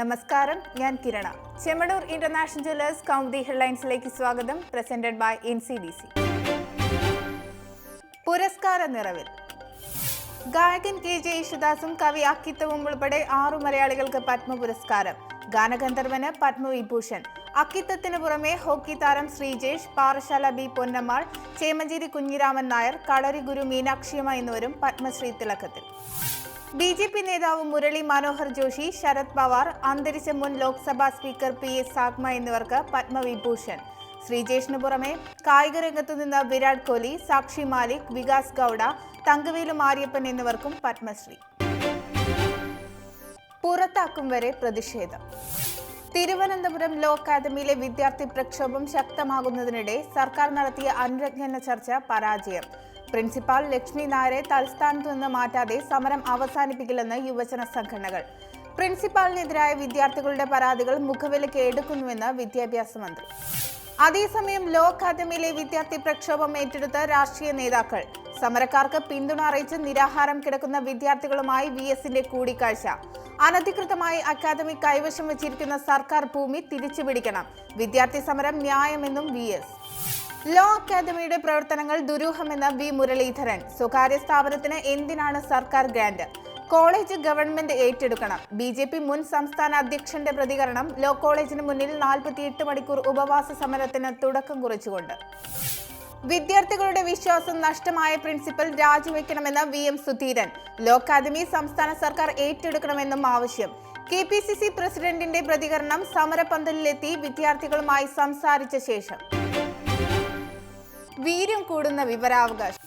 നമസ്കാരം, ഞാൻ Kirana. Chemmanur international jewellers Kaumudi ഹെഡ്ലൈൻസിലേക്ക് സ്വാഗതം. Presented by NCDC. പുരസ്കാര നിറവിൽ ഗായകൻ KJ യേശുദാസും കവി അക്കിത്തവും ഉൾപ്പെടെ 6 മലയാളികൾക്ക് പത്മ പുരസ്കാരം. ഗാനഗന്ധർവന് പത്മവിഭൂഷൺ. അക്കിത്തത്തിന് പുറമെ ഹോക്കി താരം ശ്രീജേഷ്, പാറശാല B പൊന്നമ്മാൾ, ചേമഞ്ചേരി കുഞ്ഞിരാമൻ നായർ, കളരി ഗുരു മീനാക്ഷിയമ്മ എന്നിവരും പത്മശ്രീ തിളക്കത്തിൽ. BJP നേതാവ് മുരളി മനോഹർ ജോഷി, ശരത് പവാർ, അന്തരിച്ച മുൻ ലോക്സഭാ സ്പീക്കർ PS സാഗ്മ എന്നിവർക്ക് പത്മവിഭൂഷൺ. ശ്രീജേഷിന് പുറമെ കായിക രംഗത്തു നിന്ന് വിരാട് കോഹ്ലി, സാക്ഷി മാലിക്, വികാസ് ഗൌഡ, തങ്കവേലു മാരിയപ്പൻ എന്നിവർക്കും പത്മശ്രീ. പുറത്താക്കും വരെ പ്രതിഷേധം. തിരുവനന്തപുരം ലോ അക്കാദമിയിലെ വിദ്യാർത്ഥി പ്രക്ഷോഭം ശക്തമാകുന്നതിനിടെ സർക്കാർ നടത്തിയ അനുരഞ്ജന ചർച്ച പരാജയം. പ്രിൻസിപ്പാൾ ലക്ഷ്മി നായരെ തൽസ്ഥാനത്തു നിന്ന് മാറ്റാതെ സമരം അവസാനിപ്പിക്കില്ലെന്ന് യുവജന സംഘടനകൾ. പ്രിൻസിപ്പാളിനെതിരായ വിദ്യാർത്ഥികളുടെ പരാതികൾ മുഖവിലയ്ക്ക് എടുക്കുന്നുവെന്ന് വിദ്യാഭ്യാസ മന്ത്രി. അതേസമയം ലോ അക്കാദമിയിലെ വിദ്യാർത്ഥി പ്രക്ഷോഭം ഏറ്റെടുത്ത രാഷ്ട്രീയ നേതാക്കൾ. സമരക്കാർക്ക് പിന്തുണ അറിയിച്ച് നിരാഹാരം കിടക്കുന്ന വിദ്യാർത്ഥികളുമായി VSന്റെ കൂടിക്കാഴ്ച. അനധികൃതമായി അക്കാദമി കൈവശം വെച്ചിരിക്കുന്ന സർക്കാർ ഭൂമി തിരിച്ചുപിടിക്കണം. വിദ്യാർത്ഥി സമരം ന്യായമെന്നും VS. ലോ അക്കാദമിയുടെ പ്രവർത്തനങ്ങൾ ദുരൂഹമെന്ന V മുരളീധരൻ. സ്വകാര്യ സ്ഥാപനത്തിന് എന്തിനാണ് സർക്കാർ ഗ്രാന്റ്? കോളേജ് ഗവൺമെന്റ് ഏറ്റെടുക്കണം. BJP മുൻ സംസ്ഥാന അധ്യക്ഷന്റെ പ്രതികരണം. ലോ കോളേജിന് മുന്നിൽ 48 മണിക്കൂർ ഉപവാസ സമരത്തിന് തുടക്കം കുറിച്ചുകൊണ്ട്. വിദ്യാർത്ഥികളുടെ വിശ്വാസം നഷ്ടമായ പ്രിൻസിപ്പൽ രാജിവെക്കണമെന്ന് VM സുധീരൻ. ലോ അക്കാദമി സംസ്ഥാന സർക്കാർ ഏറ്റെടുക്കണമെന്നും ആവശ്യം. KPCC പ്രസിഡന്റിന്റെ പ്രതികരണം. സമരപന്തലിലെത്തി വിദ്യാർത്ഥികളുമായി സംസാരിച്ച ശേഷം. വീര്യം കൂടുന്ന വിവരാവകാശം.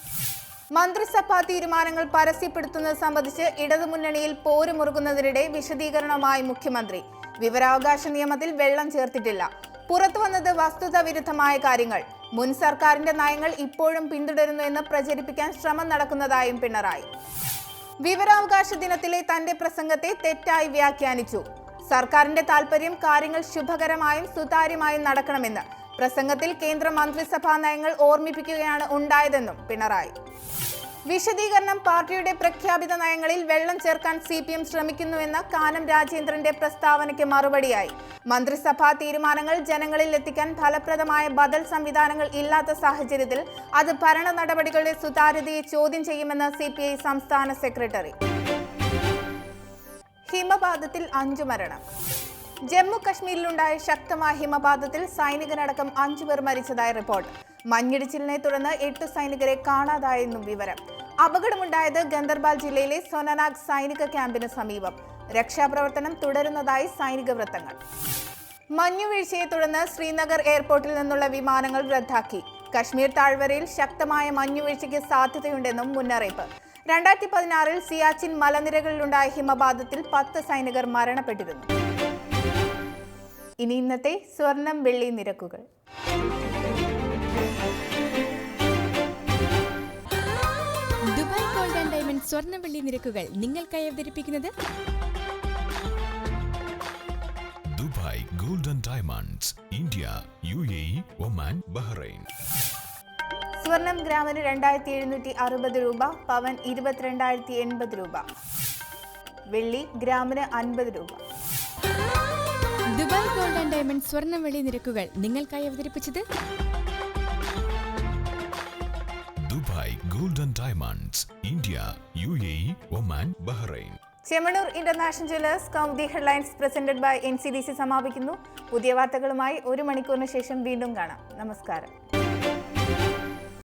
മന്ത്രിസഭാ തീരുമാനങ്ങൾ പരസ്യപ്പെടുത്തുന്നത് സംബന്ധിച്ച് ഇടതുമുന്നണിയിൽ പോരുമുറുകുന്നതിനിടെ വിശദീകരണവുമായി മുഖ്യമന്ത്രി. വിവരാവകാശ നിയമത്തിൽ വെള്ളം ചേർത്തിട്ടില്ല. പുറത്തു വന്നത് വസ്തുത വിരുദ്ധമായ കാര്യങ്ങൾ. മുൻ സർക്കാരിന്റെ നയങ്ങൾ ഇപ്പോഴും പിന്തുടരുന്നു എന്ന് പ്രചരിപ്പിക്കാൻ ശ്രമം നടക്കുന്നതായും പിണറായി. വിവരാവകാശ ദിനത്തിലെ തന്റെ പ്രസംഗത്തെ തെറ്റായി വ്യാഖ്യാനിച്ചു. സർക്കാരിന്റെ താൽപര്യം കാര്യങ്ങൾ ശുഭകരമായും സുതാര്യമായും നടക്കണമെന്ന്. പ്രസംഗത്തിൽ കേന്ദ്ര മന്ത്രിസഭാ നയങ്ങൾ ഓർമ്മിപ്പിക്കുകയാണ് ഉണ്ടായതെന്നും പിണറായി. വിശദീകരണം. പാർട്ടിയുടെ പ്രഖ്യാപിത നയങ്ങളിൽ വെള്ളം ചേർക്കാൻ CPM ശ്രമിക്കുന്നുവെന്ന കാനം രാജേന്ദ്രന്റെ പ്രസ്താവനയ്ക്ക് മറുപടിയായി. മന്ത്രിസഭാ തീരുമാനങ്ങൾ ജനങ്ങളിൽ എത്തിക്കാൻ ഫലപ്രദമായ ബദൽ സംവിധാനങ്ങൾ ഇല്ലാത്ത സാഹചര്യത്തിൽ അത് ഭരണ നടപടികളുടെ സുതാര്യതയെ ചോദ്യം ചെയ്യുമെന്ന് CPI സംസ്ഥാന സെക്രട്ടറി. ഹിമപാതത്തിൽ 5 മരണം. ജമ്മു കശ്മീരിലുണ്ടായ ശക്തമായ ഹിമപാതത്തിൽ സൈനികരടക്കം 5 പേർ മരിച്ചതായി റിപ്പോർട്ട്. മഞ്ഞിടിച്ചിലിനെ തുടർന്ന് 8 സൈനികരെ കാണാതായെന്നും വിവരം. അപകടമുണ്ടായത് ഗന്ദർബാൽ ജില്ലയിലെ സോനനാഗ് സൈനിക ക്യാമ്പിന് സമീപം. രക്ഷാപ്രവർത്തനം തുടരുന്നതായി സൈനിക വൃത്തങ്ങൾ. മഞ്ഞുവീഴ്ചയെ തുടർന്ന് ശ്രീനഗർ എയർപോർട്ടിൽ നിന്നുള്ള വിമാനങ്ങൾ റദ്ദാക്കി. കശ്മീർ താഴ്വരയിൽ ശക്തമായ മഞ്ഞുവീഴ്ചയ്ക്ക് സാധ്യതയുണ്ടെന്നും മുന്നറിയിപ്പ്. 2016 സിയാച്ചിൻ മലനിരകളിലുണ്ടായ ഹിമപാതത്തിൽ 10 സൈനികർ മരണപ്പെട്ടിരുന്നു. ഇനി ഇന്നത്തെ സ്വർണം വെള്ളി നിരക്കുകൾ. ദുബായ് ഗോൾഡ് ആൻഡ് ഡയമണ്ട് സ്വർണം വെള്ളി നിരക്കുകൾ നിങ്ങൾക്കായി അവതരിപ്പിക്കുന്നത് Dubai gold and diamonds, India, UAE, Oman, Bahrain. സ്വർണം ഗ്രാമിന് 2760 രൂപ, പവൻ 22,080 രൂപ, വെള്ളി ഗ്രാമിന് 50 രൂപ. ദുബായ് ഗോൾഡ് ആൻഡ് ഡയമണ്ട് സ്വർണം വെള്ളി നിരക്കുകൾ നിങ്ങൾക്കായി അവതരിപ്പിച്ചത് Dubai gold and diamonds, India, UAE, Oman, Bahrain. Chemmanur international jewellers Kaumudi headlines presented by NCDC സമാപിക്കുന്നു. പുതിയ വാർത്തകളുമായി 1 മണിക്കൂറിന് ശേഷം വീണ്ടും കാണാം. നമസ്കാരം.